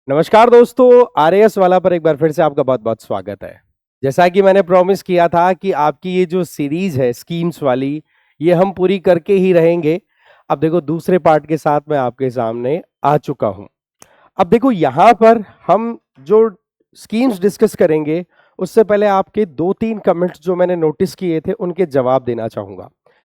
नमस्कार दोस्तों, आरएएस वाला पर एक बार फिर से आपका बहुत बहुत स्वागत है। जैसा कि मैंने प्रॉमिस किया था कि आपकी ये जो सीरीज है स्कीम्स वाली, ये हम पूरी करके ही रहेंगे। अब देखो दूसरे पार्ट के साथ मैं आपके सामने आ चुका हूं। अब देखो यहाँ पर हम जो स्कीम्स डिस्कस करेंगे उससे पहले आपके 2-3 कमेंट्स जो मैंने नोटिस किए थे उनके जवाब देना चाहूंगा।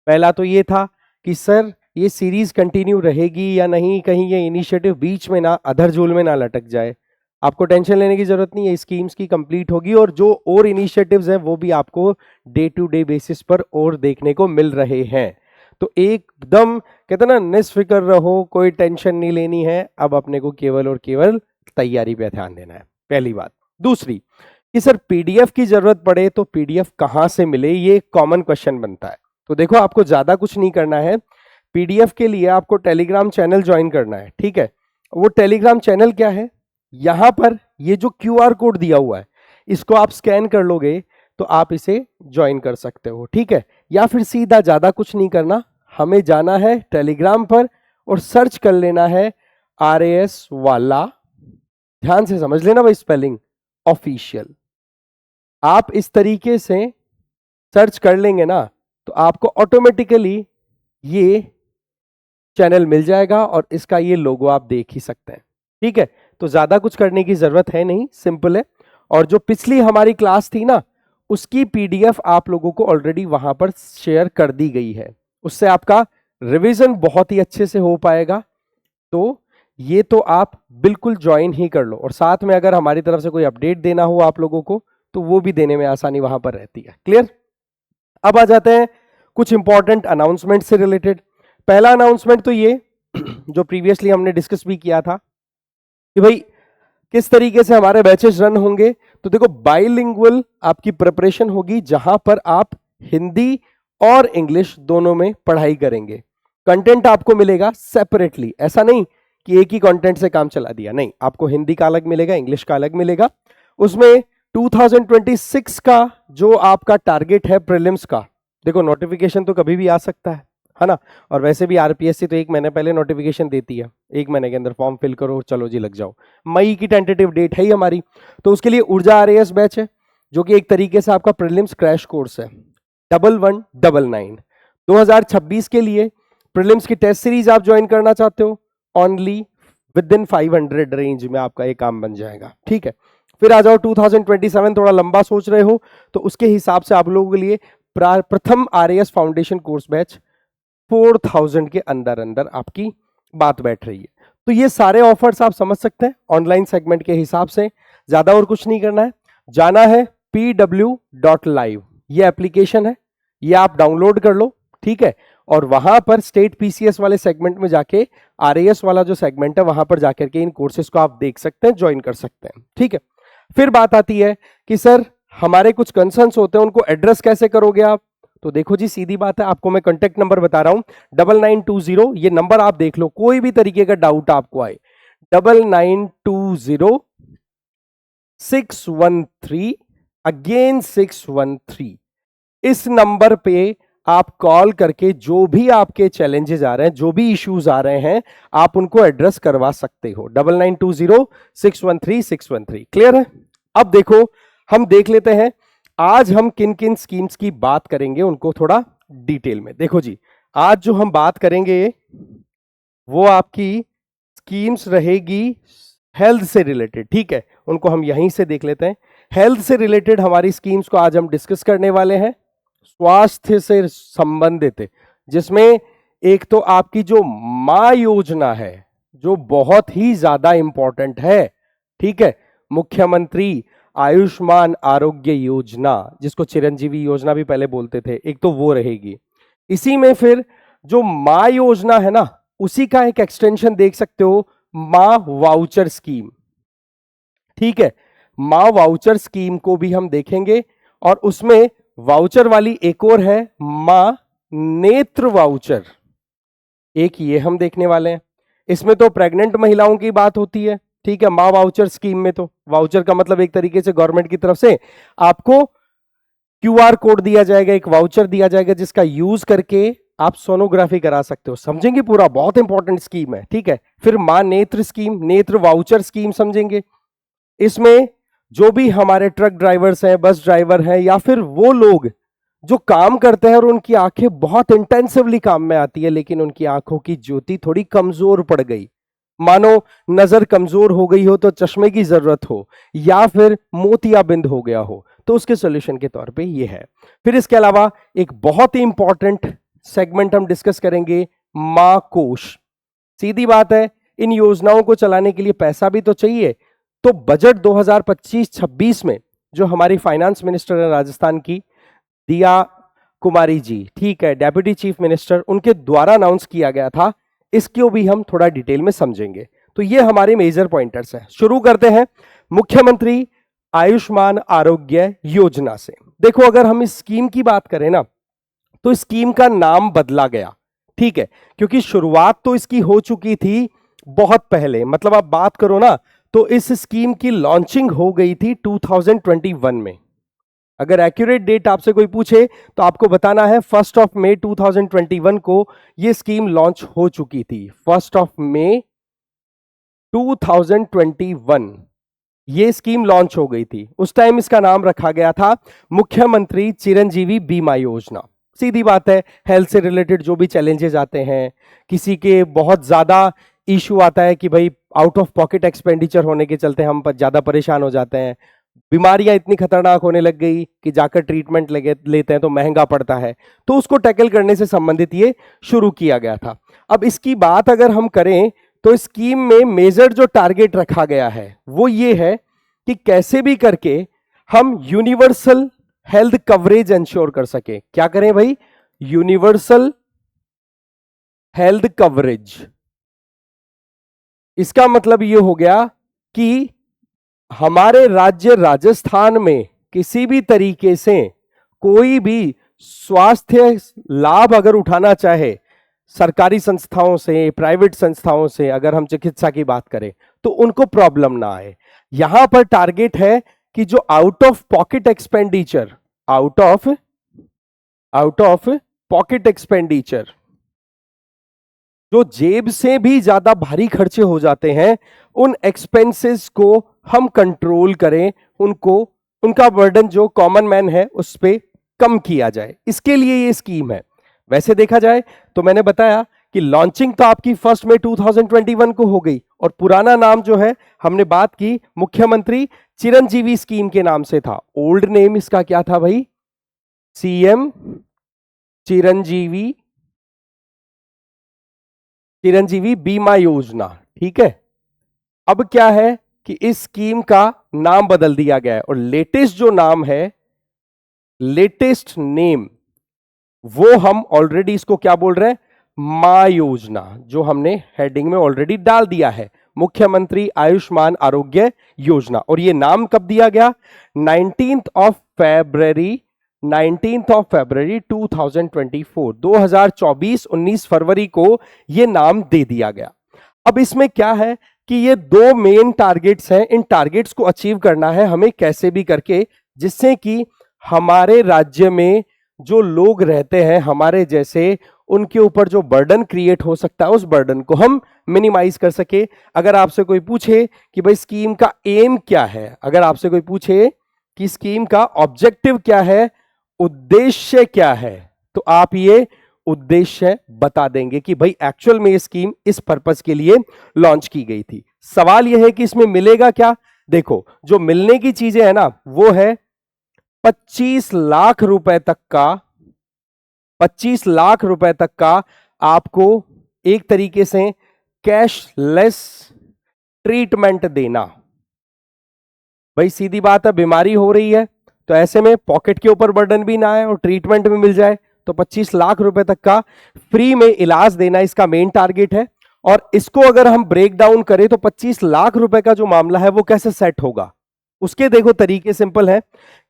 पहला तो ये था कि सर ये सीरीज कंटिन्यू रहेगी या नहीं, कहीं ये इनिशिएटिव बीच में ना अधर झूल में ना लटक जाए। आपको टेंशन लेने की जरूरत नहीं है, स्कीम्स की कंप्लीट होगी और जो और इनिशिएटिव्स हैं वो भी आपको डे टू डे बेसिस पर और देखने को मिल रहे हैं। तो एकदम कहते ना निस्फिक्र रहो, कोई टेंशन नहीं लेनी है। अब अपने को केवल और केवल तैयारी पे ध्यान देना है, पहली बात। दूसरी कि सर पीडीएफ की जरूरत पड़े तो पीडीएफ कहां से मिले, ये कॉमन क्वेश्चन बनता है। तो देखो आपको ज्यादा कुछ नहीं करना है। पीडीएफ के लिए आपको टेलीग्राम चैनल ज्वाइन करना है, ठीक है। वो टेलीग्राम चैनल क्या है, यहां पर ये जो क्यूआर कोड दिया हुआ है इसको आप स्कैन कर लोगे तो आप इसे ज्वाइन कर सकते हो, ठीक है। या फिर सीधा ज्यादा कुछ नहीं करना, हमें जाना है टेलीग्राम पर और सर्च कर लेना है आरएएस वाला, ध्यान से समझ लेना भाई स्पेलिंग, ऑफिशियल। आप इस तरीके से सर्च कर लेंगे ना तो आपको ऑटोमेटिकली ये चैनल मिल जाएगा और इसका ये लोगो आप देख ही सकते हैं, ठीक है। तो ज्यादा कुछ करने की जरूरत है नहीं, सिंपल है। और जो पिछली हमारी क्लास थी ना उसकी पीडीएफ आप लोगों को ऑलरेडी वहां पर शेयर कर दी गई है, उससे आपका रिवीजन बहुत ही अच्छे से हो पाएगा। तो ये तो आप बिल्कुल ज्वाइन ही कर लो और साथ में अगर हमारी तरफ से कोई अपडेट देना हो आप लोगों को तो वो भी देने में आसानी वहां पर रहती है। क्लियर। अब आ जाते हैं कुछ इंपॉर्टेंट अनाउंसमेंट से रिलेटेड। पहला अनाउंसमेंट तो ये जो प्रीवियसली हमने डिस्कस भी किया था कि भाई किस तरीके से हमारे बैचेस रन होंगे। तो देखो बाइलिंगुअल आपकी प्रिपरेशन होगी जहां पर आप हिंदी और इंग्लिश दोनों में पढ़ाई करेंगे। कंटेंट आपको मिलेगा सेपरेटली, ऐसा नहीं कि एक ही कंटेंट से काम चला दिया, नहीं, आपको हिंदी का अलग मिलेगा, इंग्लिश का अलग मिलेगा। उसमें 2026 का जो आपका टारगेट है प्रीलिम्स का, देखो नोटिफिकेशन तो कभी भी आ सकता है ना। और वैसे भी आरपीएससी तो 1 महीने पहले नोटिफिकेशन देती है, 1 महीने के अंदर फॉर्म फिल करो, चलो जी लग जाओ। मई की टेंटेटिव डेट है ही हमारी। तो उसके लिए ऊर्जा आरएएस बैच है जो कि एक तरीके से आपका प्रीलिम्स क्रैश कोर्स है। 1199 2026 के लिए प्रीलिम्स की टेस्ट सीरीज आप ज्वाइन करना चाहते हो, ओनली विद इन 500 रेंज में आपका एक काम बन जाएगा, ठीक है। फिर आ जाओ 2027, थोड़ा लंबा सोच रहे हो तो उसके हिसाब से आप लोगों के लिए प्रथम आरएएस फाउंडेशन कोर्स बैच 4000 के अंदर अंदर आपकी बात बैठ रही है। तो ये सारे ऑफर्स आप समझ सकते हैं ऑनलाइन सेगमेंट के हिसाब से। ज्यादा और कुछ नहीं करना है, जाना है pw.live, ये एप्लीकेशन है, ये आप डाउनलोड कर लो, ठीक है। और वहां पर स्टेट पीसीएस वाले सेगमेंट में जाके आरएएस वाला जो सेगमेंट है वहां पर जाकर के इन कोर्सेज को आप देख सकते हैं, ज्वाइन कर सकते हैं, ठीक है। फिर बात आती है कि सर हमारे कुछ कंसर्न्स होते हैं, उनको एड्रेस कैसे करोगे आप। तो देखो जी सीधी बात है, आपको मैं कांटेक्ट नंबर बता रहा हूं 9920, ये नंबर आप देख लो, कोई भी तरीके का डाउट आपको आए 9920 613 अगेन 613, इस नंबर पे आप कॉल करके जो भी आपके चैलेंजेस आ रहे हैं, जो भी इश्यूज आ रहे हैं, आप उनको एड्रेस करवा सकते हो। 9920 613 613, क्लियर है। अब देखो हम देख लेते हैं आज हम किन किन स्कीम्स की बात करेंगे, उनको थोड़ा डिटेल में। देखो जी आज जो हम बात करेंगे वो आपकी स्कीम्स रहेगी हेल्थ से रिलेटेड, ठीक है। उनको हम यहीं से देख लेते हैं। हेल्थ से रिलेटेड हमारी स्कीम्स को आज हम डिस्कस करने वाले हैं, स्वास्थ्य से संबंधित, जिसमें एक तो आपकी जो मां योजना है जो बहुत ही ज्यादा इंपॉर्टेंट है, ठीक है। मुख्यमंत्री आयुष्मान आरोग्य योजना, जिसको चिरंजीवी योजना भी पहले बोलते थे, एक तो वो रहेगी। इसी में फिर जो मां योजना है ना उसी का एक एक्सटेंशन देख सकते हो, मां वाउचर स्कीम, ठीक है। मां वाउचर स्कीम को भी हम देखेंगे और उसमें वाउचर वाली एक और है मां नेत्र वाउचर, एक ये हम देखने वाले हैं। इसमें तो प्रेग्नेंट महिलाओं की बात होती है, ठीक है। मां वाउचर स्कीम में तो वाउचर का मतलब एक तरीके से गवर्नमेंट की तरफ से आपको क्यूआर कोड दिया जाएगा, एक वाउचर दिया जाएगा जिसका यूज करके आप सोनोग्राफी करा सकते हो, समझेंगे पूरा, बहुत इंपॉर्टेंट स्कीम है, ठीक है। फिर मां नेत्र स्कीम, नेत्र वाउचर स्कीम समझेंगे। इसमें जो भी हमारे ट्रक ड्राइवर्स हैं, बस ड्राइवर हैं, या फिर वो लोग जो काम करते हैं और उनकी आंखें बहुत इंटेंसिवली काम में आती है, लेकिन उनकी आंखों की ज्योति थोड़ी कमजोर पड़ गई, मानो नजर कमजोर हो गई हो तो चश्मे की जरूरत हो, या फिर मोतियाबिंद हो गया हो, तो उसके सॉल्यूशन के तौर पे ये है। फिर इसके अलावा एक बहुत ही इंपॉर्टेंट सेगमेंट हम डिस्कस करेंगे, मां कोष। सीधी बात है, इन योजनाओं को चलाने के लिए पैसा भी तो चाहिए, तो बजट 2025-26 में जो हमारी फाइनेंस मिनिस्टर है राजस्थान की, दिया कुमारी जी, ठीक है, डेप्यूटी चीफ मिनिस्टर, उनके द्वारा अनाउंस किया गया था, इसको भी हम थोड़ा डिटेल में समझेंगे। तो ये हमारे मेजर पॉइंटर्स हैं। शुरू करते हैं मुख्यमंत्री आयुष्मान आरोग्य योजना से। देखो, अगर हम इस स्कीम की बात करें ना, तो स्कीम का नाम बदला गया, ठीक है, क्योंकि शुरुआत तो इसकी हो चुकी थी बहुत पहले, मतलब आप बात करो ना तो इस स्कीम की लॉन्चिंग हो गई थी 2021 में। अगर एक्यूरेट डेट आपसे कोई पूछे तो आपको बताना है 1 मई 2021 को यह स्कीम लॉन्च हो चुकी थी। 1 मई 2021 ये स्कीम लॉन्च हो गई थी। उस टाइम इसका नाम रखा गया था मुख्यमंत्री चिरंजीवी बीमा योजना। सीधी बात है, हेल्थ से रिलेटेड जो भी चैलेंजेस आते हैं, किसी के बहुत ज्यादा इशू आता है कि भाई आउट ऑफ पॉकेट एक्सपेंडिचर होने के चलते हम ज्यादा परेशान हो जाते हैं, बीमारियां इतनी खतरनाक होने लग गई कि जाकर ट्रीटमेंट लेते हैं तो महंगा पड़ता है, तो उसको टैकल करने से संबंधित ये शुरू किया गया था। अब इसकी बात अगर हम करें तो स्कीम में मेजर जो टारगेट रखा गया है वो ये है कि कैसे भी करके हम यूनिवर्सल हेल्थ कवरेज इंश्योर कर सके। क्या करें भाई? Universal health coverage. इसका मतलब यह हो गया कि हमारे राज्य राजस्थान में किसी भी तरीके से कोई भी स्वास्थ्य लाभ अगर उठाना चाहे, सरकारी संस्थाओं से, प्राइवेट संस्थाओं से, अगर हम चिकित्सा की बात करें तो उनको प्रॉब्लम ना आए। यहां पर टारगेट है कि जो out of pocket expenditure, out of pocket expenditure, जो जेब से भी ज्यादा भारी खर्चे हो जाते हैं, उन एक्सपेंसेस को हम कंट्रोल करें, उनका बर्डन जो कॉमन मैन है उस पर कम किया जाए, इसके लिए ये स्कीम है। वैसे देखा जाए तो मैंने बताया कि लॉन्चिंग तो आपकी 1 मई 2021 को हो गई, और पुराना नाम जो है हमने बात की मुख्यमंत्री चिरंजीवी स्कीम के नाम से था। ओल्ड नेम इसका क्या था भाई? सीएम चिरंजीवी बीमा योजना, ठीक है। अब क्या है कि इस स्कीम का नाम बदल दिया गया है, और लेटेस्ट जो नाम है, लेटेस्ट नेम, वो हम ऑलरेडी इसको क्या बोल रहे हैं? मां योजना, जो हमने हेडिंग में ऑलरेडी डाल दिया है, मुख्यमंत्री आयुष्मान आरोग्य योजना। और ये नाम कब दिया गया? 19th of February 2024, 19 फरवरी को ये नाम दे दिया गया। अब इसमें क्या है कि ये दो मेन टारगेट्स हैं, इन टारगेट्स को अचीव करना है हमें कैसे भी करके, जिससे कि हमारे राज्य में जो लोग रहते हैं हमारे जैसे, उनके ऊपर जो बर्डन क्रिएट हो सकता है उस बर्डन को हम मिनिमाइज कर सके। अगर आपसे कोई पूछे कि भाई स्कीम का एम क्या है, अगर आपसे कोई पूछे कि स्कीम का ऑब्जेक्टिव क्या है, उद्देश्य क्या है, तो आप ये उद्देश्य बता देंगे कि भाई एक्चुअल में ये स्कीम इस पर्पस के लिए लॉन्च की गई थी। सवाल यह है कि इसमें मिलेगा क्या? देखो, जो मिलने की चीजें है ना, वो है 25 लाख रुपए तक का, 25 लाख रुपए तक का आपको एक तरीके से कैशलेस ट्रीटमेंट देना। भाई सीधी बात है, बीमारी हो रही है तो ऐसे में पॉकेट के ऊपर बर्डन भी ना आए और ट्रीटमेंट भी मिल जाए, तो 25 लाख रुपए तक का फ्री में इलाज देना इसका मेन टारगेट है। और इसको अगर हम ब्रेक डाउन करें तो 25 लाख रुपए का जो मामला है वो कैसे सेट होगा, उसके देखो तरीके सिंपल है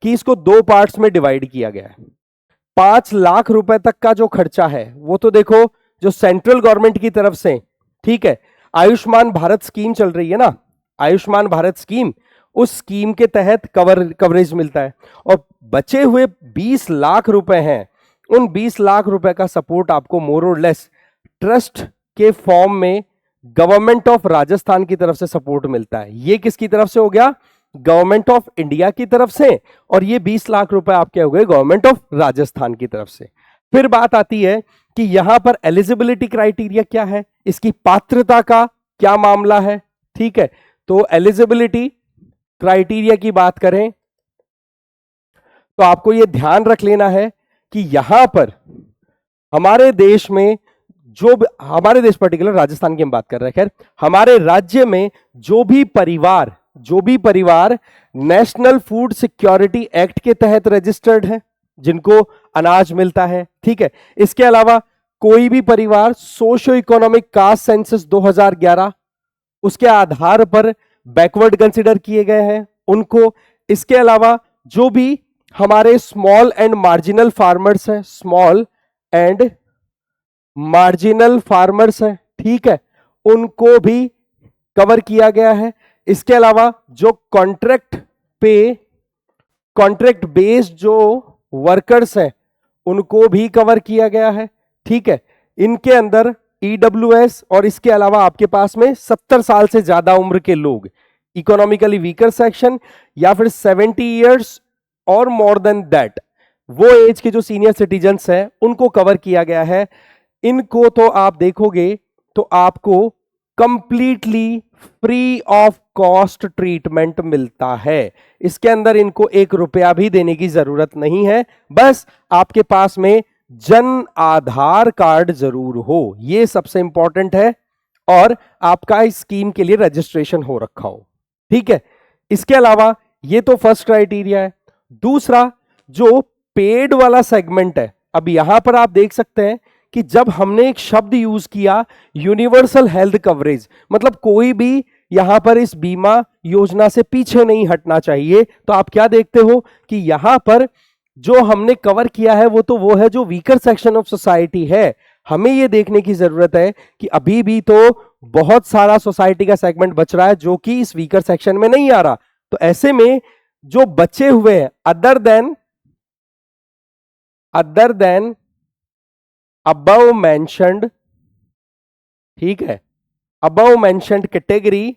कि इसको दो पार्ट्स में डिवाइड किया गया है। 5 लाख रुपए तक का जो खर्चा है वो तो देखो जो सेंट्रल गवर्नमेंट की तरफ से, ठीक है, आयुष्मान भारत स्कीम चल रही है ना, आयुष्मान भारत स्कीम, उस स्कीम के तहत कवरेज मिलता है। और बचे हुए 20 लाख रुपए हैं उन 20 लाख रुपए का सपोर्ट आपको मोर और लेस ट्रस्ट के फॉर्म में गवर्नमेंट ऑफ राजस्थान की तरफ से सपोर्ट मिलता है। ये किसकी तरफ से हो गया? गवर्नमेंट ऑफ इंडिया की तरफ से, और ये 20 लाख रुपए आपके हो गए गवर्नमेंट ऑफ राजस्थान की तरफ से। फिर बात आती है कि यहां पर एलिजिबिलिटी क्राइटेरिया क्या है, इसकी पात्रता का क्या मामला है। ठीक है, तो एलिजिबिलिटी क्राइटेरिया की बात करें तो आपको यह ध्यान रख लेना है कि यहां पर हमारे देश में हमारे देश पर्टिकुलर राजस्थान की हम बात कर रहे हैं, खैर हमारे राज्य में जो भी परिवार नेशनल फूड सिक्योरिटी एक्ट के तहत रजिस्टर्ड है, जिनको अनाज मिलता है, ठीक है, इसके अलावा कोई भी परिवार सोशियो इकोनॉमिक कास्ट सेंसस 2011 उसके आधार पर बैकवर्ड कंसिडर किए गए हैं उनको, इसके अलावा जो भी हमारे स्मॉल एंड मार्जिनल फार्मर्स हैं, स्मॉल एंड मार्जिनल फार्मर्स हैं, ठीक है, उनको भी कवर किया गया है। इसके अलावा जो कॉन्ट्रैक्ट बेस्ड जो वर्कर्स हैं उनको भी कवर किया गया है, ठीक है। इनके अंदर ईडब्ल्यूएस और इसके अलावा आपके पास में 70 साल से ज्यादा उम्र के लोग, इकोनॉमिकली वीकर सेक्शन या फिर 70 इयर्स और मोर देन दैट, वो एज के जो सीनियर सिटीजन्स हैं उनको कवर किया गया है। इनको तो आप देखोगे तो आपको completely free of cost treatment मिलता है। इसके अंदर इनको 1 रुपया भी देने की जरूरत नहीं है, बस आपके पास में जन आधार कार्ड जरूर हो, यह सबसे इंपॉर्टेंट है, और आपका इस स्कीम के लिए रजिस्ट्रेशन हो रखा हो, ठीक है। इसके अलावा ये तो फर्स्ट क्राइटेरिया है। दूसरा जो पेड वाला सेगमेंट है, अब यहां पर आप देख सकते हैं कि जब हमने एक शब्द यूज किया यूनिवर्सल हेल्थ कवरेज, मतलब कोई भी यहां पर इस बीमा योजना से पीछे नहीं हटना चाहिए, तो आप क्या देखते हो कि यहां पर जो हमने कवर किया है वो है जो वीकर सेक्शन ऑफ सोसाइटी है। हमें यह देखने की जरूरत है कि अभी भी तो बहुत सारा सोसाइटी का सेगमेंट बच रहा है जो कि इस वीकर सेक्शन में नहीं आ रहा, तो ऐसे में जो बचे हुए हैं अदर देन अबव मेंशन्ड, ठीक है, अबव मेंशन्ड कैटेगरी,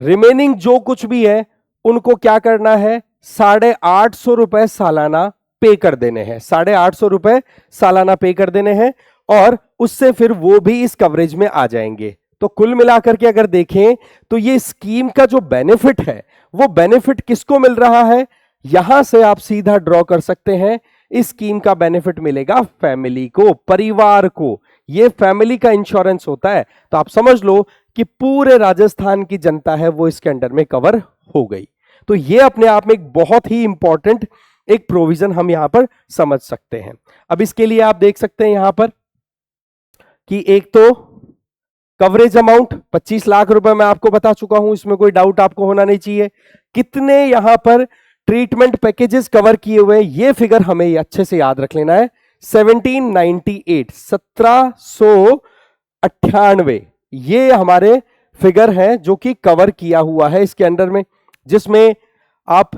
रिमेनिंग जो कुछ भी है उनको क्या करना है, 850 रुपए सालाना पे कर देने हैं, 850 रुपए सालाना पे कर देने हैं, और उससे फिर वो भी इस कवरेज में आ जाएंगे। तो कुल मिलाकर के अगर देखें तो ये स्कीम का जो बेनिफिट है वो बेनिफिट किसको मिल रहा है, यहां से आप सीधा ड्रॉ कर सकते हैं। इस स्कीम का बेनिफिट मिलेगा फैमिली को, परिवार को, ये फैमिली का इंश्योरेंस होता है। तो आप समझ लो कि पूरे राजस्थान की जनता है वो इसके अंडर में कवर हो गई। तो ये अपने आप में एक बहुत ही इंपॉर्टेंट एक प्रोविजन हम यहां पर समझ सकते हैं। अब इसके लिए आप देख सकते हैं यहां पर कि एक तो कवरेज अमाउंट 25 लाख रुपए मैं आपको बता चुका हूं, इसमें कोई डाउट आपको होना नहीं चाहिए। कितने यहां पर ट्रीटमेंट पैकेजेस कवर किए हुए हैं ये फिगर हमें अच्छे से याद रख लेना है, 1798 ये हमारे फिगर है जो कि कवर किया हुआ है इसके अंडर में, जिसमें आप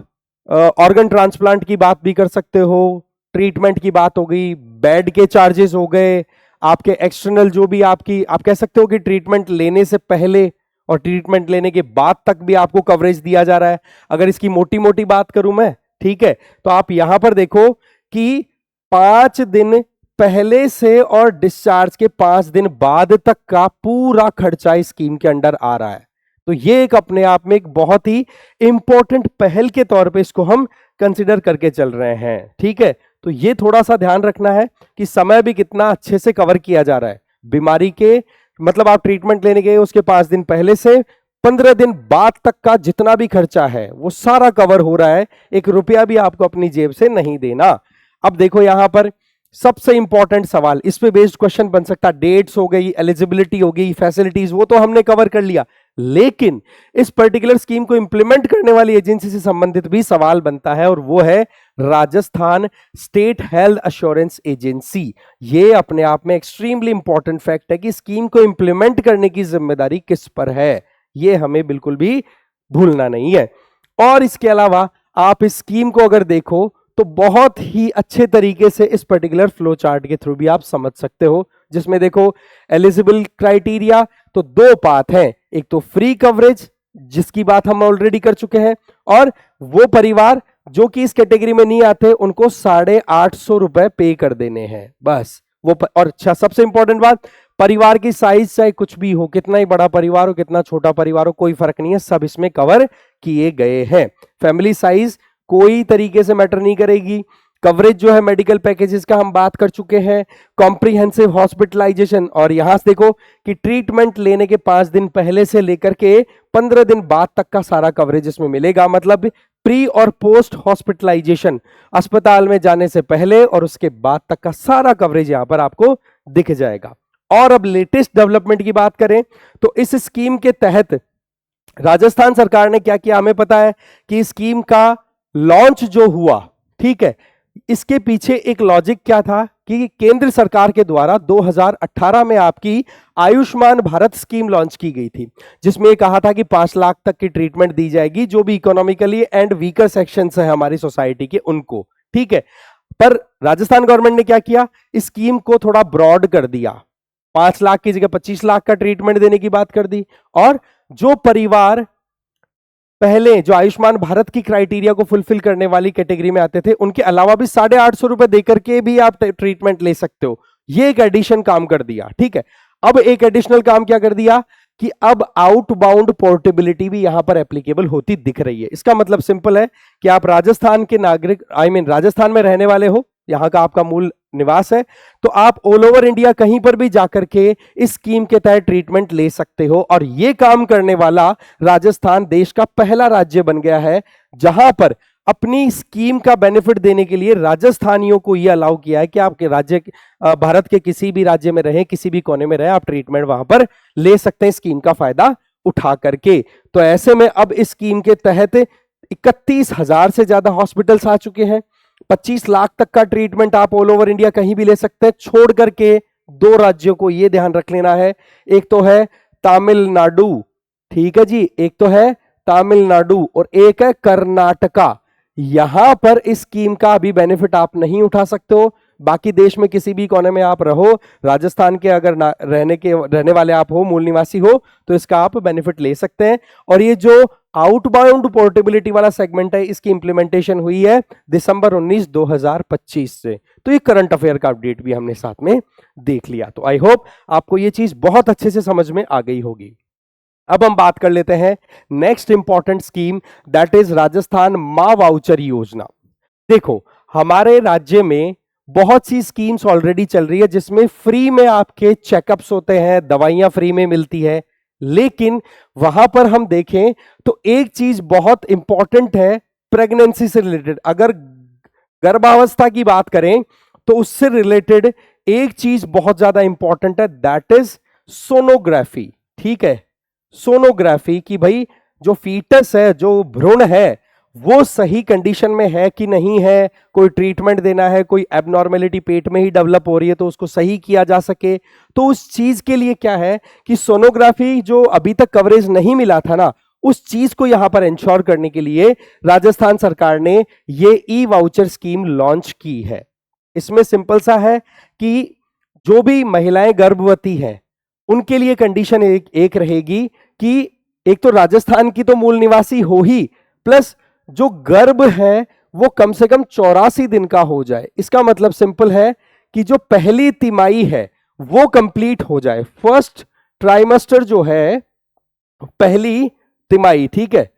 ऑर्गन ट्रांसप्लांट की बात भी कर सकते हो, ट्रीटमेंट की बात हो गई, बेड के चार्जेस हो गए, आपके एक्सटर्नल जो भी आप कह सकते हो कि ट्रीटमेंट लेने से पहले और ट्रीटमेंट लेने के बाद तक भी आपको कवरेज दिया जा रहा है। अगर इसकी मोटी मोटी बात करूं मैं, ठीक है, तो आप यहां पर देखो कि 5 दिन पहले से और डिस्चार्ज के 5 दिन बाद तक का पूरा खर्चा इस स्कीम के अंडर आ रहा है। तो ये एक अपने आप में एक बहुत ही इंपॉर्टेंट पहल के तौर पे इसको हम कंसिडर करके चल रहे हैं, ठीक है। तो ये थोड़ा सा ध्यान रखना है कि समय भी कितना अच्छे से कवर किया जा रहा है। बीमारी के मतलब आप ट्रीटमेंट लेने गए उसके 5 दिन पहले से 15 दिन बाद तक का जितना भी खर्चा है वो सारा कवर हो रहा है, 1 रुपया भी आपको अपनी जेब से नहीं देना। अब देखो यहां पर सबसे इंपॉर्टेंट सवाल, इस पे बेस्ड क्वेश्चन बन सकता है, डेट्स हो गई, एलिजिबिलिटी हो गई, फैसिलिटीज, वो तो हमने कवर कर लिया, लेकिन इस पर्टिकुलर स्कीम को इंप्लीमेंट करने वाली एजेंसी से संबंधित भी सवाल बनता है, और वो है Rajasthan state health assurance agency. ये अपने आप में एक्सट्रीमली इंपॉर्टेंट फैक्ट है कि स्कीम को इंप्लीमेंट करने की जिम्मेदारी किस पर है, ये हमें बिल्कुल भी भूलना नहीं है। और इसके अलावा आप इस स्कीम को अगर देखो तो बहुत ही अच्छे तरीके से इस पर्टिकुलर फ्लो चार्ट के थ्रू भी आप समझ सकते हो, जिसमें देखो एलिजिबल क्राइटेरिया तो दो पाथ हैं, एक तो फ्री कवरेज जिसकी बात हम ऑलरेडी कर चुके हैं, और वो परिवार जो कि इस कैटेगरी में नहीं आते उनको 850 रुपए पे कर देने हैं बस वो और अच्छा, सबसे इंपॉर्टेंट बात, परिवार की साइज चाहे कुछ भी हो, कितना ही बड़ा परिवार हो कितना छोटा परिवार हो, कोई फर्क नहीं है, सब इसमें कवर किए गए हैं। फैमिली साइज कोई तरीके से मैटर नहीं करेगी। कवरेज जो है मेडिकल पैकेजेस का हम बात कर चुके हैं। कॉम्प्रिहेंसिव हॉस्पिटलाइजेशन, और यहां से देखो कि ट्रीटमेंट लेने के 5 दिन पहले से लेकर के 15 दिन बाद तक का सारा कवरेज इसमें मिलेगा। मतलब प्री और पोस्ट हॉस्पिटलाइजेशन, अस्पताल में जाने से पहले और उसके बाद तक का सारा कवरेज यहां पर आपको दिख जाएगा। और अब लेटेस्ट डेवलपमेंट की बात करें तो इस स्कीम के तहत राजस्थान सरकार ने क्या किया, हमें पता है कि स्कीम का लॉन्च जो हुआ, ठीक है, इसके पीछे एक लॉजिक क्या था कि केंद्र सरकार के द्वारा 2018 में आपकी आयुष्मान भारत स्कीम लॉन्च की गई थी, जिसमें कहा था कि 5 लाख तक की ट्रीटमेंट दी जाएगी जो भी इकोनॉमिकली एंड वीकर सेक्शंस है हमारी सोसाइटी के उनको, ठीक है। पर राजस्थान गवर्नमेंट ने क्या किया, इस स्कीम को थोड़ा ब्रॉड कर दिया, 5 लाख की जगह 25 लाख का ट्रीटमेंट देने की बात कर दी, और जो परिवार पहले जो आयुष्मान भारत की क्राइटेरिया को फुलफिल करने वाली कैटेगरी में आते थे उनके अलावा भी 850 रुपए देकर के भी आप ट्रीटमेंट ले सकते हो। ये एक एडिशन काम कर दिया, ठीक है। अब एक एडिशनल काम क्या कर दिया कि अब आउटबाउंड पोर्टेबिलिटी भी यहां पर एप्लीकेबल होती दिख रही है। इसका मतलब सिंपल है कि आप राजस्थान के नागरिक, राजस्थान में रहने वाले हो, यहां का आपका मूल निवास है, तो आप ऑल ओवर इंडिया कहीं पर भी जाकर के इस स्कीम के तहत ट्रीटमेंट ले सकते हो। और यह काम करने वाला राजस्थान देश का पहला राज्य बन गया है जहां पर अपनी स्कीम का बेनिफिट देने के लिए राजस्थानियों को यह अलाउ किया है कि आपके राज्य, भारत के किसी भी राज्य में रहे, किसी भी कोने में रहे, आप ट्रीटमेंट वहां पर ले सकते हैं स्कीम का फायदा उठा करके। तो ऐसे में अब इस स्कीम के तहत 31,000 से ज्यादा हॉस्पिटल्स आ चुके हैं, 25 लाख तक का ट्रीटमेंट आप ऑल ओवर इंडिया कहीं भी ले सकते हैं, छोड़ करके 2 राज्यों को यह ध्यान रख लेना है, एक तो है तमिलनाडु, ठीक है जी, एक तो है तमिलनाडु और एक है कर्नाटका। यहां पर इस स्कीम का अभी बेनिफिट आप नहीं उठा सकते हो, बाकी देश में किसी भी कोने में आप रहो, राजस्थान के अगर रहने वाले आप हो, मूल निवासी हो, तो इसका आप बेनिफिट ले सकते हैं। और ये जो आउटबाउंड पोर्टेबिलिटी वाला सेगमेंट है, इसकी इंप्लीमेंटेशन हुई है दिसंबर 19 2025 से। तो ये करंट अफेयर का अपडेट भी हमने साथ में देख लिया। तो आई होप आपको ये चीज बहुत अच्छे से समझ में आ गई होगी। अब हम बात कर लेते हैं next important scheme, that is Rajasthan मां वाउचर योजना। देखो हमारे राज्य में बहुत सी स्कीम्स ऑलरेडी चल रही है जिसमें फ्री में आपके चेकअप्स होते हैं, दवाइयां फ्री में मिलती है, लेकिन वहां पर हम देखें तो एक चीज बहुत इंपॉर्टेंट है प्रेगनेंसी से रिलेटेड। अगर गर्भावस्था की बात करें तो उससे रिलेटेड एक चीज बहुत ज्यादा इंपॉर्टेंट है, दैट इज सोनोग्राफी, ठीक है। सोनोग्राफी की भाई जो फीटस है, जो भ्रूण है, वो सही कंडीशन में है कि नहीं है, कोई ट्रीटमेंट देना है, कोई एबनॉर्मेलिटी पेट में ही डेवलप हो रही है तो उसको सही किया जा सके, तो उस चीज के लिए क्या है कि सोनोग्राफी जो अभी तक कवरेज नहीं मिला था ना, उस चीज को यहां पर इंश्योर करने के लिए राजस्थान सरकार ने ये ई वाउचर स्कीम लॉन्च की है। इसमें सिंपल सा है कि जो भी महिलाएं गर्भवती हैं उनके लिए कंडीशन एक रहेगी कि एक तो राजस्थान की तो मूल निवासी हो ही, प्लस जो गर्भ है वो कम से कम 84 दिन का हो जाए। इसका मतलब सिंपल है कि जो पहली तिमाही है वो कंप्लीट हो जाए, फर्स्ट ट्राइमेस्टर जो है, पहली तिमाही, ठीक है,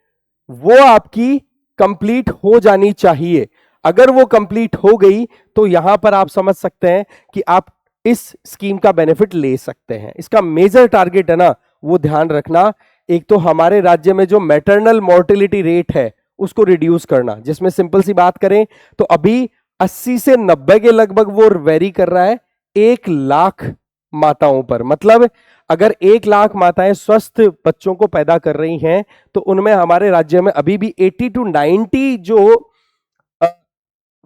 वो आपकी कंप्लीट हो जानी चाहिए। अगर वो कंप्लीट हो गई तो यहां पर आप समझ सकते हैं कि आप इस स्कीम का बेनिफिट ले सकते हैं। इसका मेजर टारगेट है ना, वो ध्यान रखना, एक तो हमारे राज्य में जो मैटरनल मोर्टेलिटी रेट है उसको रिड्यूस करना, जिसमें सिंपल सी बात करें तो अभी 80 से 90 के लगभग वो वेरी कर रहा है 1 लाख माताओं पर। मतलब अगर 1 लाख माताएं स्वस्थ बच्चों को पैदा कर रही हैं तो उनमें हमारे राज्य में अभी भी 80 to 90 जो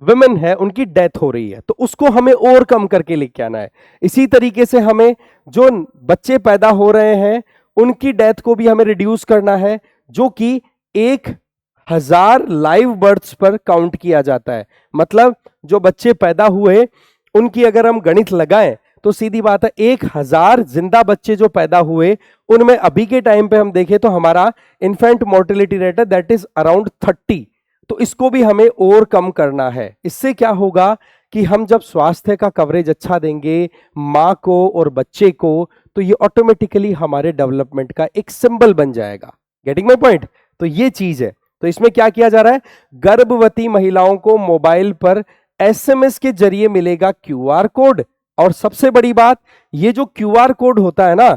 वुमेन है उनकी डेथ हो रही है, तो उसको हमें और कम करके लेके आना है। इसी तरीके से हमें जो बच्चे पैदा हो रहे हैं उनकी डेथ को भी हमें रिड्यूस करना है, जो कि 1 1000 लाइव बर्थ्स पर काउंट किया जाता है। मतलब जो बच्चे पैदा हुए उनकी अगर हम गणित लगाएं तो सीधी बात है 1000 जिंदा बच्चे जो पैदा हुए उनमें अभी के टाइम पे हम देखें तो हमारा इन्फेंट मोर्टेलिटी रेट है दैट इज अराउंड 30। तो इसको भी हमें और कम करना है। इससे क्या होगा कि हम जब स्वास्थ्य का कवरेज अच्छा देंगे मां को और बच्चे को, तो ये ऑटोमेटिकली हमारे डेवलपमेंट का एक सिंबल बन जाएगा। Getting my point? तो ये चीज है। तो इसमें क्या किया जा रहा है, गर्भवती महिलाओं को मोबाइल पर एसएमएस के जरिए मिलेगा क्यूआर कोड। और सबसे बड़ी बात, ये जो क्यूआर कोड होता है ना,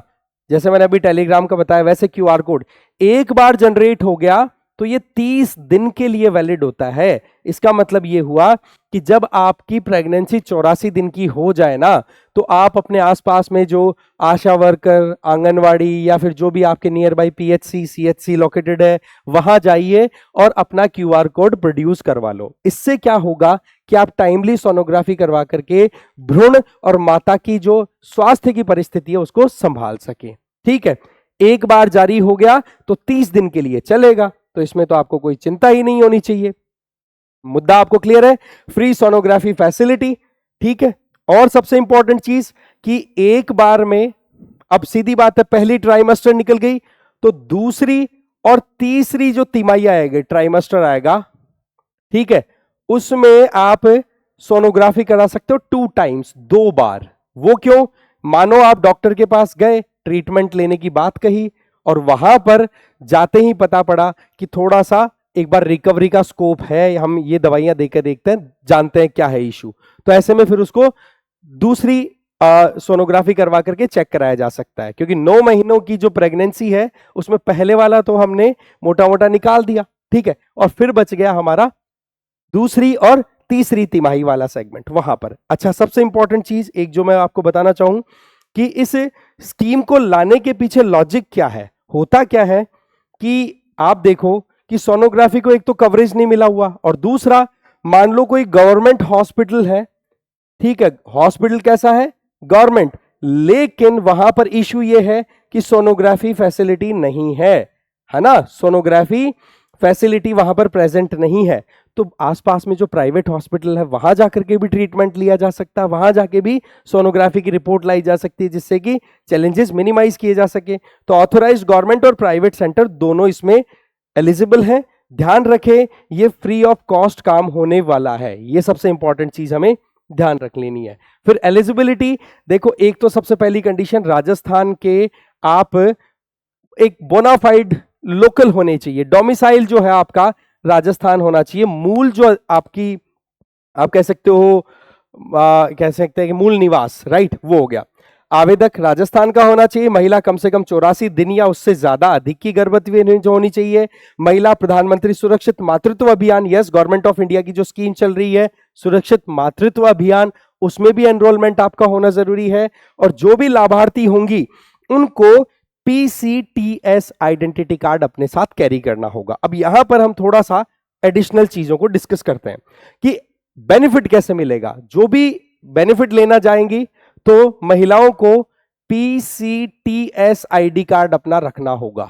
जैसे मैंने अभी टेलीग्राम का बताया वैसे क्यूआर कोड एक बार जनरेट हो गया तो ये 30 दिन के लिए वैलिड होता है। इसका मतलब ये हुआ कि जब आपकी प्रेगनेंसी 84 दिन की हो जाए ना, तो आप अपने आसपास में जो आशा वर्कर, आंगनवाड़ी या फिर जो भी आपके near by PHC CHC located है वहां जाइए और अपना क्यूआर कोड प्रोड्यूस करवा लो। इससे क्या होगा कि आप टाइमली सोनोग्राफी करवा करके भ्रूण और माता की जो स्वास्थ्य की परिस्थिति है उसको संभाल सके। ठीक है, एक बार जारी हो गया तो 30 दिन के लिए चलेगा, तो इसमें तो आपको कोई चिंता ही नहीं होनी चाहिए। मुद्दा आपको क्लियर है? Free sonography facility. ठीक है, और सबसे इंपॉर्टेंट चीज कि एक बार में, अब सीधी बात है, पहली ट्राइमेस्टर निकल गई तो दूसरी और तीसरी जो तिमाही आएगी, ट्राइमेस्टर आएगा, ठीक है, उसमें आप सोनोग्राफी करा सकते हो 2 टाइम्स, 2 बार। वो क्यों? मानो आप डॉक्टर के पास गए, ट्रीटमेंट लेने की बात कही और वहां पर जाते ही पता पड़ा कि थोड़ा सा एक बार रिकवरी का स्कोप है, हम ये दवाइयां देकर देखते हैं, जानते हैं क्या है इशू, तो ऐसे में फिर उसको दूसरी सोनोग्राफी करवा करके चेक कराया जा सकता है। क्योंकि 9 महीनों की जो प्रेगनेंसी है उसमें पहले वाला तो हमने मोटा मोटा निकाल दिया, ठीक है, और फिर बच गया हमारा दूसरी और तीसरी तिमाही वाला सेगमेंट वहां पर। अच्छा, सबसे इंपॉर्टेंट चीज एक जो मैं आपको बताना चाहूं कि इस स्कीम को लाने के पीछे लॉजिक क्या है, होता क्या है कि आप देखो कि सोनोग्राफी को एक तो कवरेज नहीं मिला हुआ, और दूसरा मान लो कोई गवर्नमेंट हॉस्पिटल है, ठीक है, हॉस्पिटल कैसा है, गवर्नमेंट, लेकिन वहां पर इशू ये है कि सोनोग्राफी फैसिलिटी नहीं है ना, सोनोग्राफी फैसिलिटी वहां पर प्रेजेंट नहीं है। तो आसपास में जो प्राइवेट हॉस्पिटल है वहां जाकर के भी ट्रीटमेंट लिया जा सकता है, वहां जाके भी सोनोग्राफी की रिपोर्ट लाई जा सकती है, जिससे कि चैलेंजेस मिनिमाइज किए जा सके। तो ऑथोराइज्ड गवर्नमेंट और प्राइवेट सेंटर दोनों इसमें एलिजिबल है। ध्यान रखें, ये फ्री ऑफ कॉस्ट काम होने वाला है, ये सबसे इंपॉर्टेंट चीज हमें ध्यान रख लेनी है। फिर एलिजिबिलिटी देखो, एक तो सबसे पहली कंडीशन राजस्थान के आप एक बोनाफाइड लोकल होने चाहिए, डोमिसाइल जो है आपका राजस्थान होना चाहिए, मूल जो आपकी आप कह सकते हो कह सकते हैं कि मूल निवास, राइट, वो हो गया। आवेदक राजस्थान का होना चाहिए, महिला कम से कम 84 दिन या उससे ज्यादा अधिक की गर्भवती जो होनी चाहिए, महिला प्रधानमंत्री सुरक्षित मातृत्व अभियान, यस, गवर्नमेंट ऑफ इंडिया की जो स्कीम चल रही है सुरक्षित मातृत्व अभियान, उसमें भी एनरोलमेंट आपका होना जरूरी है। और जो भी लाभार्थी होंगी उनको पीसीटीएस आइडेंटिटी कार्ड अपने साथ कैरी करना होगा। अब यहां पर हम थोड़ा सा एडिशनल चीजों को डिस्कस करते हैं कि बेनिफिट कैसे मिलेगा। जो भी बेनिफिट लेना जाएंगी तो महिलाओं को पीसीटीएस आईडी कार्ड अपना रखना होगा।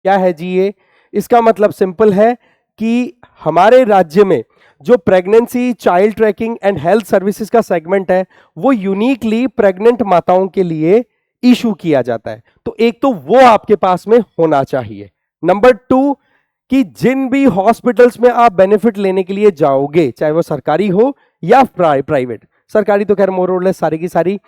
क्या है जी ये? इसका मतलब सिंपल है कि हमारे राज्य में जो pregnancy, child trekking and health services का सेगमेंट है वो यूनिकली प्रेग्नेंट माताओं के लिए इशू किया जाता है। तो एक तो वो आपके पास में होना चाहिए। नंबर 2 कि जिन भी हॉस्पिटल्स में आप बेनिफिट लेने के लिए जाओगे, चाहे वो सरकारी हो या प्राइवेट, सरकारी तो खैर मोरलेस सारी की सारी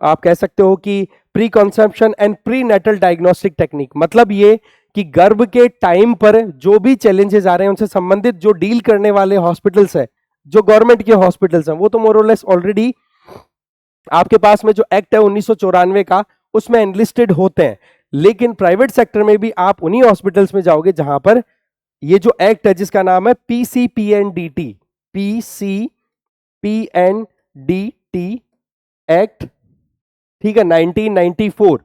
आप कह सकते हो कि preconception and prenatal diagnostic technique, मतलब ये कि गर्भ के टाइम पर जो भी चैलेंजेस आ रहे हैं उनसे संबंधित जो डील करने वाले हॉस्पिटल्स हैं, जो गवर्नमेंट के हॉस्पिटल्स हैं, वो तो मोरलेस ऑलरेडी आपके पास में जो एक्ट है 1994 का उसमें एनलिस्टेड होते हैं। लेकिन प्राइवेट सेक्टर में भी आप उन्हीं हॉस्पिटल्स में जाओगे जहां पर ये जो एक्ट है जिसका नाम है पीसीपीएनडीटी, पीसीपीएनडीटी एक्ट, ठीक है, 1994।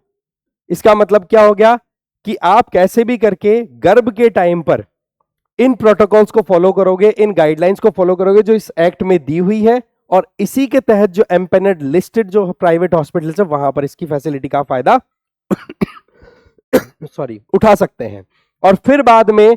इसका मतलब क्या हो गया कि आप कैसे भी करके गर्भ के टाइम पर इन प्रोटोकॉल्स को फॉलो करोगे, इन गाइडलाइंस को फॉलो करोगे जो इस एक्ट में दी हुई है, और इसी के तहत जो एम्पेनर्ड लिस्टेड जो प्राइवेट हॉस्पिटल्स है वहां पर इसकी फैसिलिटी का फायदा सॉरी उठा सकते हैं। और फिर बाद में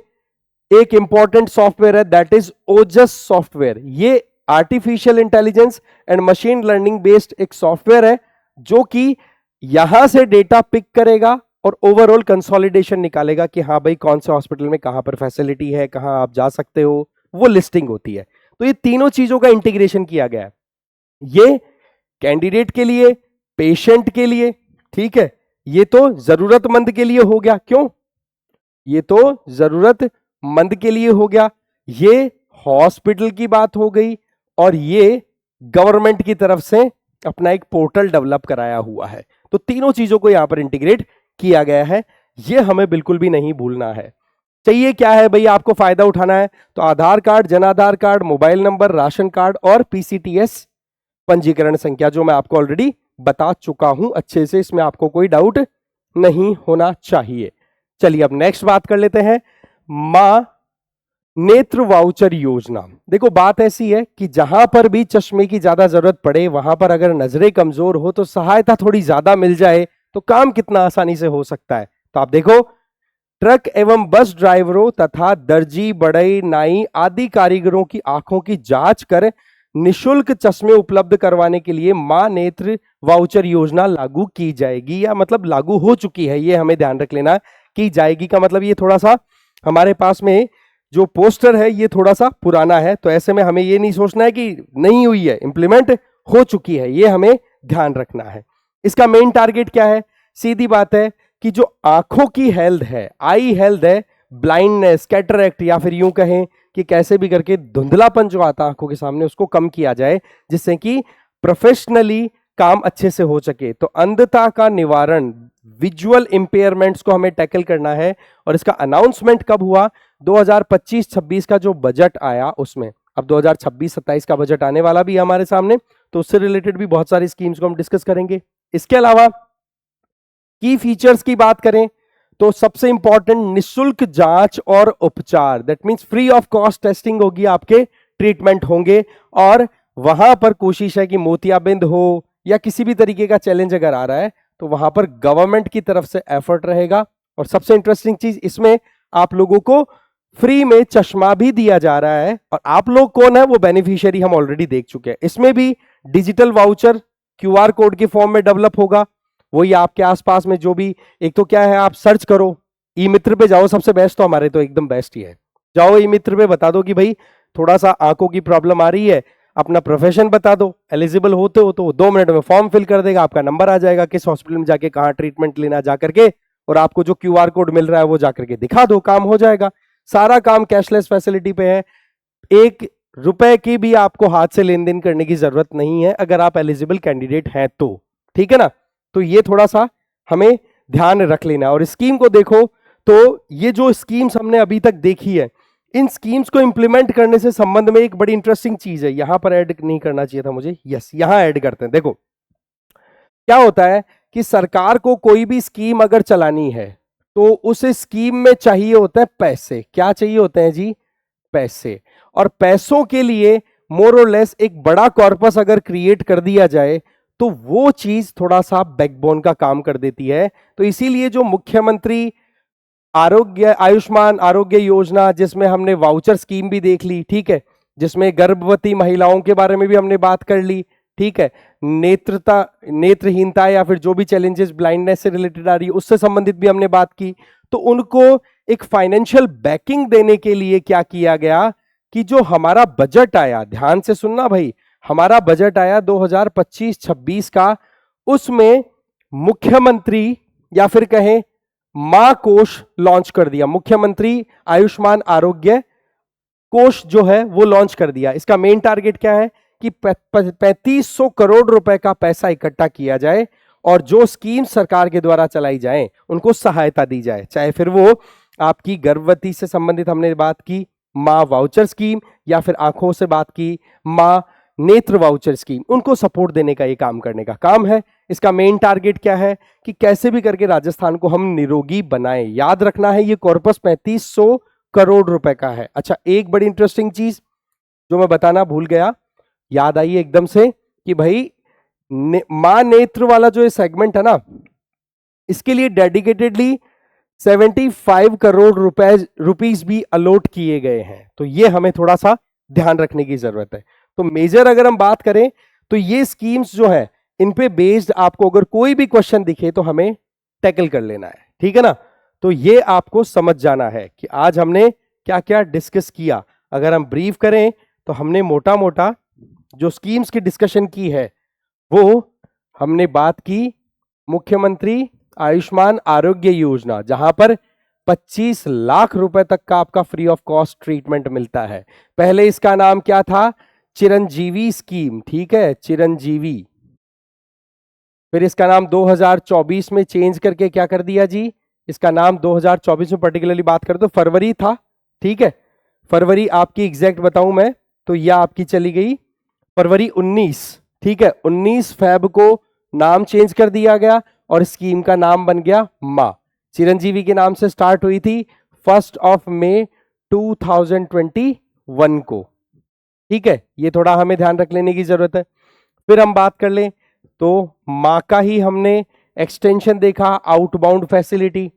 एक इंपॉर्टेंट सॉफ्टवेयर है, दैट इज ओजस सॉफ्टवेयर। ये artificial intelligence and machine learning based एक सॉफ्टवेयर है जो कि यहां से डेटा पिक करेगा और ओवरऑल कंसोलिडेशन निकालेगा कि हाँ भाई कौन से हॉस्पिटल में कहां पर फैसिलिटी है, कहां आप जा सकते हो, वो लिस्टिंग होती है। तो ये तीनों चीजों का इंटीग्रेशन किया गया है। ये कैंडिडेट के लिए, पेशेंट के लिए, ठीक है, ये तो जरूरतमंद के लिए हो गया। क्यों? ये तो जरूरतमंद के लिए हो गया, ये हॉस्पिटल की बात हो गई, और ये गवर्नमेंट की तरफ से अपना एक पोर्टल डेवलप कराया हुआ है। तो तीनों चीजों को यहां पर इंटीग्रेट किया गया है, ये हमें बिल्कुल भी नहीं भूलना है। चाहिए क्या है भाई, आपको फायदा उठाना है तो Aadhaar card, Jan Aadhaar card, mobile number, ration card और पीसीटीएस पंजीकरण संख्या, जो मैं आपको ऑलरेडी बता चुका हूं अच्छे से, इसमें आपको कोई डाउट नहीं होना चाहिए। चलिए अब नेक्स्ट बात कर लेते हैं, मां नेत्र वाउचर योजना। देखो बात ऐसी है कि जहां पर भी चश्मे की ज्यादा जरूरत पड़े, वहां पर अगर नजरें कमजोर हो तो सहायता थोड़ी ज्यादा मिल जाए तो काम कितना आसानी से हो सकता है। तो आप देखो, ट्रक एवं बस ड्राइवरों तथा दर्जी, बढ़ई, नाई आदि कारीगरों की आंखों की जांच कर निशुल्क चश्मे उपलब्ध करवाने के लिए मां नेत्र वाउचर योजना लागू की जाएगी, या मतलब लागू हो चुकी है, ये हमें ध्यान रख लेना। की जाएगी का मतलब ये थोड़ा सा हमारे पास में जो पोस्टर है ये थोड़ा सा पुराना है, तो ऐसे में हमें ये नहीं सोचना है कि नहीं हुई है, इंप्लीमेंट हो चुकी है, ये हमें ध्यान रखना है। इसका मेन टारगेट क्या है? सीधी बात है कि जो आंखों की हेल्थ है, आई हेल्थ है, ब्लाइंडनेस, कैटरैक्ट, या फिर यूं कहें कि कैसे भी करके धुंधलापन जो आता है आंखों के सामने, उसको कम किया जाए, जिससे कि प्रोफेशनली काम अच्छे से हो सके। तो अंधता का निवारण, विजुअल इंपेयरमेंट्स को हमें टैकल करना है। और इसका अनाउंसमेंट कब हुआ? 2025-26 का जो बजट आया उसमें। अब 2026-27 का बजट आने वाला भी है हमारे सामने, तो उससे रिलेटेड भी बहुत सारी स्कीम्स को हम डिस्कस करेंगे। इसके अलावा की फीचर्स की बात करें तो सबसे इंपॉर्टेंट, निशुल्क जांच और उपचार, that means free of cost testing होगी, आपके ट्रीटमेंट होंगे। और वहां पर कोशिश है कि मोतियाबिंद हो या किसी भी तरीके का चैलेंज अगर आ रहा है तो वहां पर गवर्नमेंट की तरफ से एफर्ट रहेगा। और सबसे इंटरेस्टिंग चीज इसमें, आप लोगों को फ्री में चश्मा भी दिया जा रहा है। और आप लोग कौन है, वो बेनिफिशियरी हम ऑलरेडी देख चुके हैं। इसमें भी डिजिटल वाउचर क्यूआर कोड के फॉर्म में डेवलप होगा। वही आपके आसपास में जो भी, एक तो क्या है, आप सर्च करो, ई मित्र पे जाओ, सबसे बेस्ट तो हमारे तो एकदम बेस्ट ही है। जाओ ई मित्र पे, बता दो कि भाई थोड़ा सा आंखों की प्रॉब्लम आ रही है, अपना प्रोफेशन बता दो, एलिजिबल होते हो तो 2 मिनट में फॉर्म फिल कर देगा, आपका नंबर आ जाएगा, किस हॉस्पिटल में जाके कहाँ ट्रीटमेंट लेना जा करके, और आपको जो क्यूआर कोड मिल रहा है वो जाकर के दिखा दो, काम हो जाएगा। सारा काम कैशलेस फैसिलिटी पे है, 1 रुपए की भी आपको हाथ से लेन देन करने की जरूरत नहीं है अगर आप एलिजिबल कैंडिडेट हैं तो, ठीक है ना। तो ये थोड़ा सा हमें ध्यान रख लेना। और स्कीम को देखो तो ये जो स्कीम्स हमने अभी तक देखी है, इन स्कीम्स को इंप्लीमेंट करने से संबंध में एक बड़ी इंटरेस्टिंग चीज है, यहां पर ऐड नहीं करना चाहिए था मुझे, यस यहां ऐड करते हैं। देखो क्या होता है कि सरकार को कोई भी स्कीम अगर चलानी है तो उस स्कीम में चाहिए होता है पैसे। क्या चाहिए होते हैं जी? पैसे। और पैसों के लिए मोर और लेस एक बड़ा कॉर्पस अगर क्रिएट कर दिया जाए तो वो चीज थोड़ा सा बैकबोन का काम कर देती है। तो इसीलिए जो मुख्यमंत्री आयुष्मान आरोग्य योजना, जिसमें हमने वाउचर स्कीम भी देख ली, ठीक है, जिसमें गर्भवती महिलाओं के बारे में भी हमने बात कर ली, ठीक है, नेत्रहीनता या फिर जो भी चैलेंजेस ब्लाइंडनेस से रिलेटेड आ रही है उससे संबंधित भी हमने बात की। तो उनको एक फाइनेंशियल बैकिंग देने के लिए क्या किया गया कि जो हमारा बजट आया, ध्यान से सुनना भाई, हमारा बजट आया 2025-26 का, उसमें मुख्यमंत्री या फिर कहें मां कोष लॉन्च कर दिया। मुख्यमंत्री आयुष्मान आरोग्य कोष जो है वो लॉन्च कर दिया। इसका मेन टारगेट क्या है कि 3500 करोड़ रुपए का पैसा इकट्ठा किया जाए और जो स्कीम सरकार के द्वारा चलाई जाए उनको सहायता दी जाए, चाहे फिर वो आपकी गर्भवती से संबंधित हमने बात की मां वाउचर स्कीम, या फिर आंखों से बात की मां नेत्र वाउचर स्कीम, उनको सपोर्ट देने का ये काम करने का काम है। इसका मेन टारगेट क्या है कि कैसे भी करके राजस्थान को हम निरोगी बनाएं। याद रखना है ये कॉर्पस 3500 करोड़ रुपए का है। अच्छा, एक बड़ी इंटरेस्टिंग चीज जो मैं बताना भूल गया, याद आई एकदम से, कि भाई मां नेत्र वाला जो ये सेगमेंट है ना, इसके लिए डेडिकेटेडली 75 करोड़ रुपीस भी अलॉट किए गए हैं। तो ये हमें थोड़ा सा ध्यान रखने की जरूरत है। तो मेजर अगर हम बात करें तो ये स्कीम्स जो है इन पे बेस्ड आपको अगर कोई भी क्वेश्चन दिखे तो हमें टैकल कर लेना है, ठीक है ना। तो ये आपको समझ जाना है कि आज हमने क्या क्या डिस्कस किया। अगर हम ब्रीफ करें तो हमने मोटा मोटा जो स्कीम्स की डिस्कशन की है वो हमने बात की मुख्यमंत्री आयुष्मान आरोग्य योजना, जहां पर 25 लाख रुपए तक का आपका फ्री ऑफ कॉस्ट ट्रीटमेंट मिलता है। पहले इसका नाम क्या था? चिरंजीवी स्कीम, ठीक है, चिरंजीवी। फिर इसका नाम 2024 में चेंज करके क्या कर दिया जी, इसका नाम 2024 में पर्टिकुलरली बात करें तो फरवरी था, ठीक है। फरवरी आपकी एग्जैक्ट बताऊं मैं तो यह आपकी चली गई फरवरी 19, ठीक है। 19 फेब को नाम चेंज कर दिया गया और स्कीम का नाम बन गया मां। चिरंजीवी के नाम से स्टार्ट हुई थी 1 मई 2021 को, ठीक है। ये थोड़ा हमें ध्यान रख लेने की जरूरत है। फिर हम बात कर लें तो मां का ही हमने एक्सटेंशन देखा, आउटबाउंड फैसिलिटी,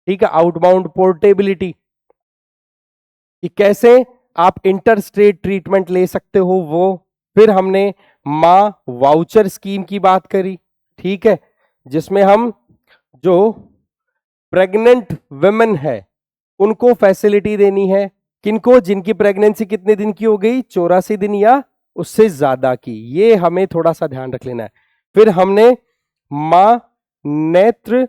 ठीक है, आउटबाउंड पोर्टेबिलिटी, कि कैसे आप इंटर स्टेट ट्रीटमेंट ले सकते हो वो। फिर हमने मां वाउचर स्कीम की बात करी, ठीक है, जिसमें हम जो प्रेग्नेंट वुमेन है उनको फैसिलिटी देनी है। किनको? जिनकी प्रेगनेंसी कितने दिन की हो गई? 84 दिन या उससे ज्यादा की। ये हमें थोड़ा सा ध्यान रख लेना है। फिर हमने मां नेत्र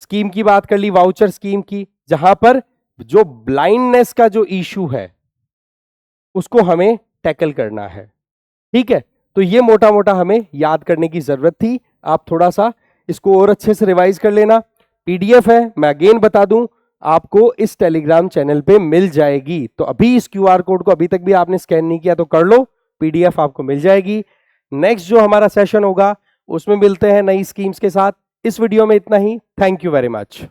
स्कीम की बात कर ली, वाउचर स्कीम की, जहां पर जो ब्लाइंडनेस का जो इशू है उसको हमें टैकल करना है, ठीक है। तो ये मोटा मोटा हमें याद करने की जरूरत थी। आप थोड़ा सा इसको और अच्छे से रिवाइज कर लेना। पीडीएफ है, मैं अगेन बता दूं, आपको इस टेलीग्राम चैनल पे मिल जाएगी। तो अभी इस क्यूआर कोड को अभी तक भी आपने स्कैन नहीं किया तो कर लो, पीडीएफ आपको मिल जाएगी। नेक्स्ट जो हमारा सेशन होगा उसमें मिलते हैं नई स्कीम्स के साथ। इस वीडियो में इतना ही। Thank you very much.